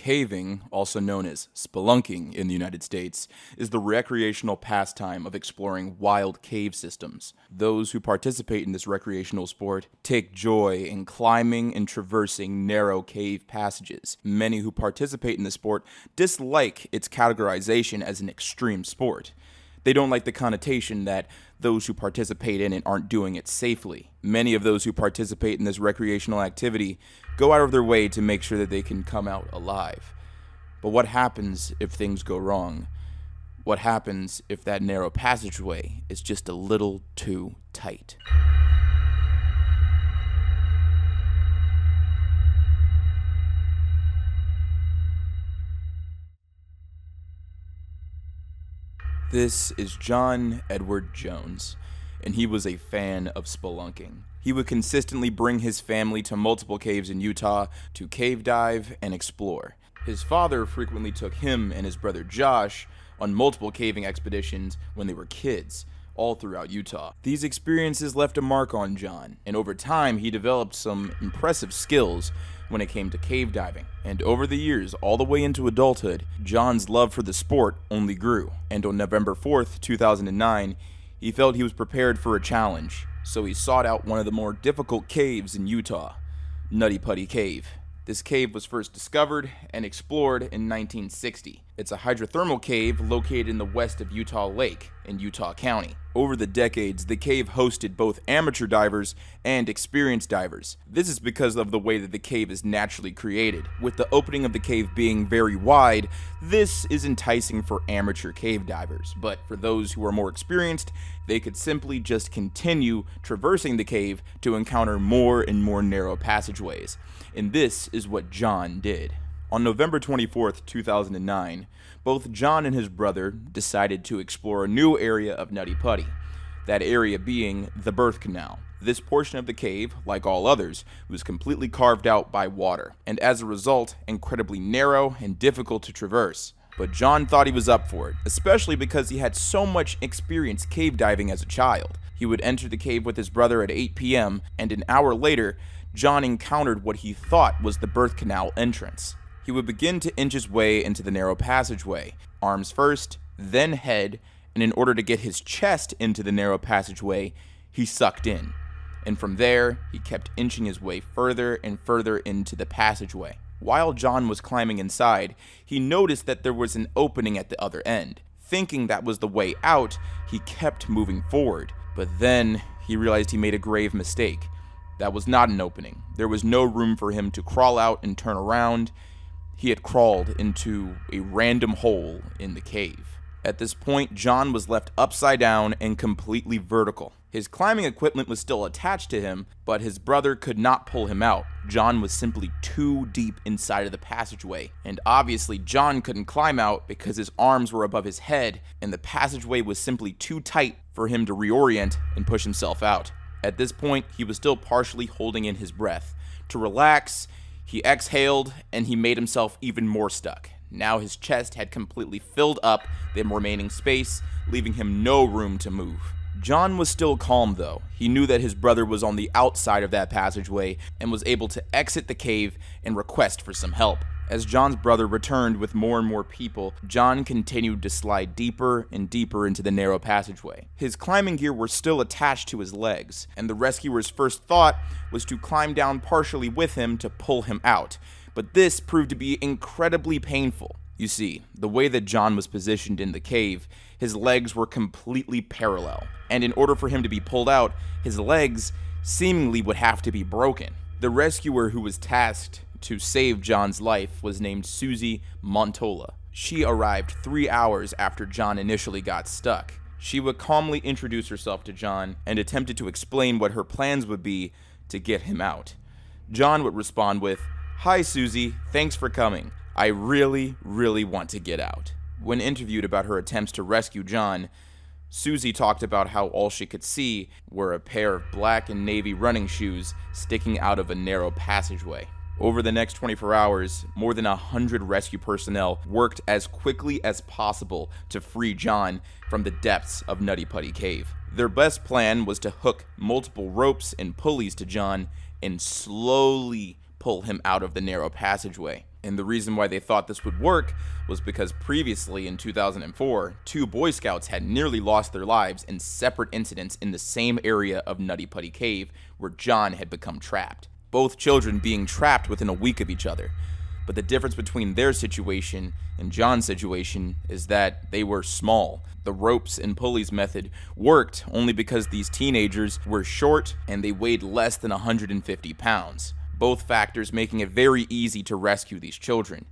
Caving, also known as spelunking in the United States, is the recreational pastime of exploring wild cave systems. Those who participate in this recreational sport take joy in climbing and traversing narrow cave passages. Many who participate in the sport dislike its categorization as an extreme sport. They don't like the connotation that those who participate in it aren't doing it safely. Many of those who participate in this recreational activity go out of their way to make sure that they can come out alive. But what happens if things go wrong? What happens if that narrow passageway is just a little too tight? This is John Edward Jones, and he was a fan of spelunking. He would consistently bring his family to multiple caves in Utah to cave dive and explore. His father frequently took him and his brother Josh on multiple caving expeditions when they were kids, all throughout Utah. These experiences left a mark on John, and over time he developed some impressive skills when it came to cave diving. And over the years, all the way into adulthood, John's love for the sport only grew. And on November 4th, 2009, he felt he was prepared for a challenge, so he sought out one of the more difficult caves in Utah, Nutty Putty Cave. This cave was first discovered and explored in 1960. It's a hydrothermal cave located in the west of Utah Lake in Utah County. Over the decades, the cave hosted both amateur divers and experienced divers. This is because of the way that the cave is naturally created. With the opening of the cave being very wide, this is enticing for amateur cave divers, but for those who are more experienced, they could simply just continue traversing the cave to encounter more and more narrow passageways. And this is what John did. On November 24th, 2009, both John and his brother decided to explore a new area of Nutty Putty, that area being the birth canal. This portion of the cave, like all others, was completely carved out by water, and as a result, incredibly narrow and difficult to traverse. But John thought he was up for it, especially because he had so much experience cave diving as a child. He would enter the cave with his brother at 8 p.m., and an hour later, John encountered what he thought was the birth canal entrance. He would begin to inch his way into the narrow passageway, arms first, then head, and in order to get his chest into the narrow passageway, he sucked in. And from there, he kept inching his way further and further into the passageway. While John was climbing inside, he noticed that there was an opening at the other end. Thinking that was the way out, he kept moving forward. But then, he realized he made a grave mistake. That was not an opening. There was no room for him to crawl out and turn around. He had crawled into a random hole in the cave. At this point, John was left upside down and completely vertical. His climbing equipment was still attached to him, but his brother could not pull him out. John was simply too deep inside of the passageway, and obviously John couldn't climb out because his arms were above his head, and the passageway was simply too tight for him to reorient and push himself out. At this point, he was still partially holding in his breath. To relax, he exhaled, and he made himself even more stuck. Now his chest had completely filled up the remaining space, leaving him no room to move. John was still calm though. He knew that his brother was on the outside of that passageway and was able to exit the cave and request for some help. As John's brother returned with more and more people, John continued to slide deeper and deeper into the narrow passageway. His climbing gear were still attached to his legs, and the rescuer's first thought was to climb down partially with him to pull him out. But this proved to be incredibly painful. You see, the way that John was positioned in the cave, his legs were completely parallel, and in order for him to be pulled out, his legs seemingly would have to be broken. The rescuer who was tasked to save John's life was named Susie Montola. She arrived 3 hours after John initially got stuck. She would calmly introduce herself to John and attempted to explain what her plans would be to get him out. John would respond with, "Hi Susie, thanks for coming. I really want to get out." When interviewed about her attempts to rescue John, Susie talked about how all she could see were a pair of black and navy running shoes sticking out of a narrow passageway. Over the next 24 hours, more than 100 rescue personnel worked as quickly as possible to free John from the depths of Nutty Putty Cave. Their best plan was to hook multiple ropes and pulleys to John and slowly pull him out of the narrow passageway. And the reason why they thought this would work was because previously in 2004, 2 Boy Scouts had nearly lost their lives in separate incidents in the same area of Nutty Putty Cave where John had become trapped. Both children being trapped within a week of each other. But the difference between their situation and John's situation is that they were small. The ropes and pulleys method worked only because these teenagers were short and they weighed less than 150 pounds. Both factors making it very easy to rescue these children.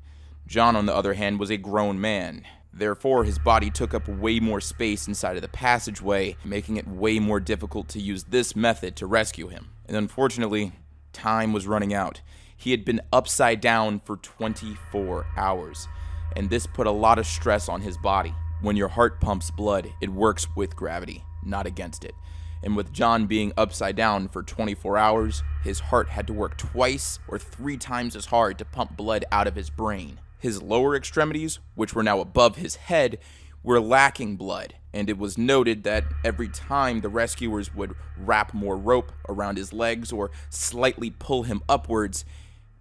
John, on the other hand, was a grown man. Therefore, his body took up way more space inside of the passageway, making it way more difficult to use this method to rescue him. And unfortunately, time was running out. He had been upside down for 24 hours, and this put a lot of stress on his body. When your heart pumps blood, it works with gravity, not against it. And with John being upside down for 24 hours, his heart had to work twice or 3 times as hard to pump blood out of his brain. His lower extremities, which were now above his head, were lacking blood, and it was noted that every time the rescuers would wrap more rope around his legs or slightly pull him upwards,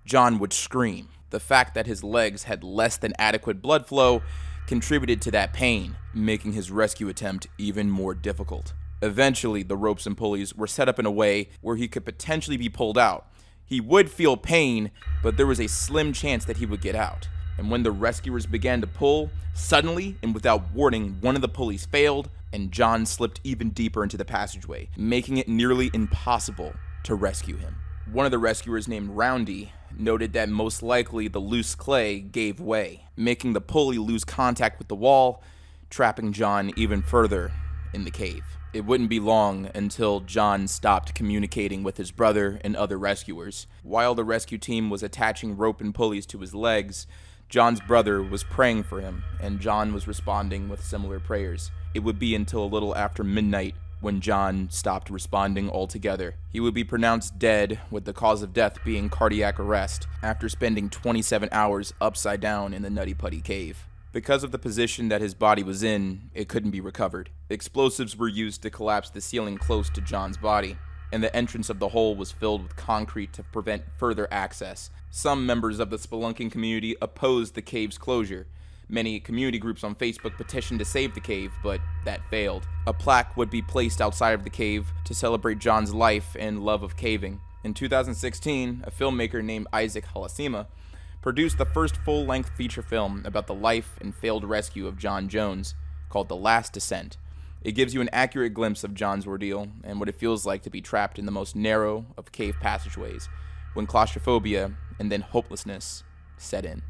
John would scream. The fact that his legs had less than adequate blood flow contributed to that pain, making his rescue attempt even more difficult. Eventually, the ropes and pulleys were set up in a way where he could potentially be pulled out. He would feel pain, but there was a slim chance that he would get out. And when the rescuers began to pull, suddenly and without warning, one of the pulleys failed, and John slipped even deeper into the passageway, making it nearly impossible to rescue him. One of the rescuers, named Roundy, noted that most likely the loose clay gave way, making the pulley lose contact with the wall, trapping John even further in the cave. It wouldn't be long until John stopped communicating with his brother and other rescuers. While the rescue team was attaching rope and pulleys to his legs, John's brother was praying for him, and John was responding with similar prayers. It would be until a little after midnight when John stopped responding altogether. He would be pronounced dead, with the cause of death being cardiac arrest, after spending 27 hours upside down in the Nutty Putty Cave. Because of the position that his body was in, it couldn't be recovered. Explosives were used to collapse the ceiling close to John's body, and the entrance of the hole was filled with concrete to prevent further access. Some members of the spelunking community opposed the cave's closure. Many community groups on Facebook petitioned to save the cave, but that failed. A plaque would be placed outside of the cave to celebrate John's life and love of caving. In 2016, a filmmaker named Isaac Halasima produced the first full-length feature film about the life and failed rescue of John Jones, called The Last Descent. It gives you an accurate glimpse of John's ordeal and what it feels like to be trapped in the most narrow of cave passageways, when claustrophobia and then hopelessness set in.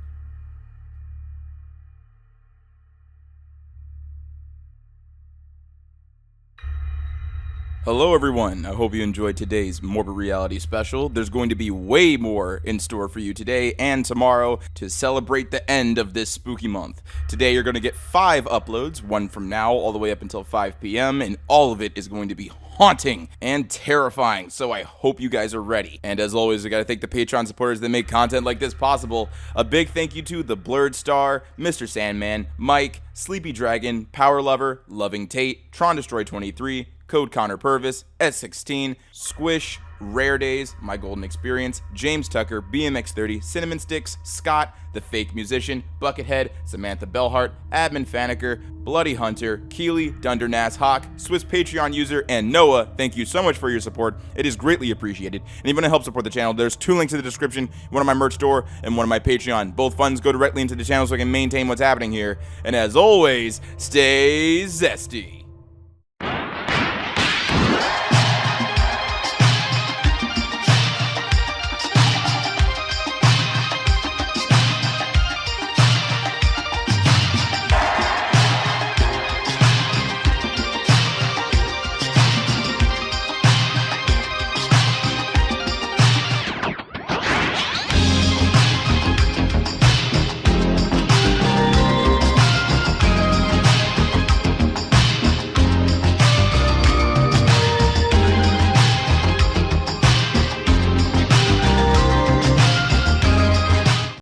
Hello everyone, I hope you enjoyed today's Morbid Reality special. There's going to be way more in store for you today and tomorrow to celebrate the end of this spooky month. Today you're going to get 5 uploads, one from now all the way up until 5 p.m. and all of it is going to be haunting and terrifying, so I hope you guys are ready. And as always, I gotta thank the Patreon supporters that make content like this possible. A big thank you to The Blurred Star, Mr. Sandman, Mike, Sleepy Dragon, Power Lover, Loving Tate, Tron Destroy 23, Code Connor Purvis, S16, Squish, Rare Days, My Golden Experience, James Tucker, BMX30, Cinnamon Sticks, Scott, The Fake Musician, Buckethead, Samantha Bellhart, Admin Faneker, Bloody Hunter, Keely, Dundernass Hawk, Swiss Patreon user, and Noah. Thank you so much for your support. It is greatly appreciated. And if you want to help support the channel, there's 2 links in the description, one of my merch store and one of my Patreon. Both funds go directly into the channel so I can maintain what's happening here. And as always, stay zesty.